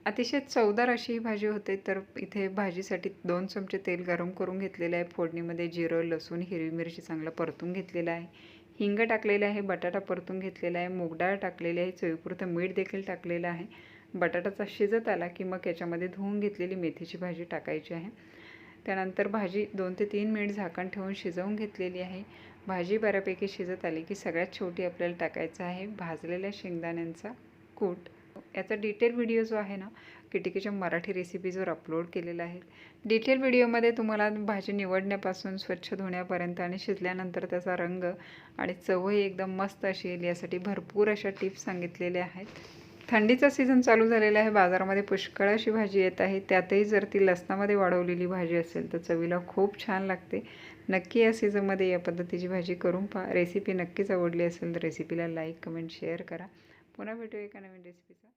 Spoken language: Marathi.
अतिशय चवदार अशी ही भाजी होते. तर इथे भाजीसाठी 2 चमचे तेल गरम करून घेतलेलं आहे. फोडणीमध्ये जिरं, लसूण, हिरवी मिरची चांगलं परतून घेतलेलं आहे. हिंग टाकलेलं आहे. बटाटा परतून घेतलेला आहे. मूग डाळ टाकलेली आहे. चवीपुरतं मीठ देखील टाकलेलं आहे. बटाटाचा शिजत आला की मग याच्यामध्ये धुवून घेतलेली मेथीची भाजी टाकायची आहे. त्यानंतर भाजी 2 ते 3 मिनिट झाकण ठेवून शिजवून घेतलेली आहे. भाजी बऱ्यापैकी शिजत आली की सगळ्यात शेवटी आपल्याला टाकायचं आहे भाजलेल्या शेंगदाण्यांचा कूट. याचा डिटेल व्हिडिओ जो आहे ना, किटकीच्या मराठी रेसिपीजवर अपलोड केलेला आहे. डिटेल व्हिडिओमध्ये तुम्हाला भाजी निवडण्यापासून स्वच्छ धुण्यापर्यंत आणि शिजल्यानंतर त्याचा रंग आणि चवही एकदम मस्त अशी येईल यासाठी भरपूर अशा टिप्स सांगितलेल्या आहेत. थंडीचा सीझन चालू झालेला आहे. बाजारामध्ये पुष्कळ अशी भाजी येत आहे. त्यातही जर ती लसणामध्ये वाढवलेली भाजी असेल तर चवीला खूप छान लागते. नक्की या सीझनमध्ये या पद्धतीची भाजी करून पहा. रेसिपी नक्कीच आवडली असेल तर रेसिपीला लाईक, कमेंट, शेअर करा. पुन्हा भेटू एका नवीन रेसिपीचा.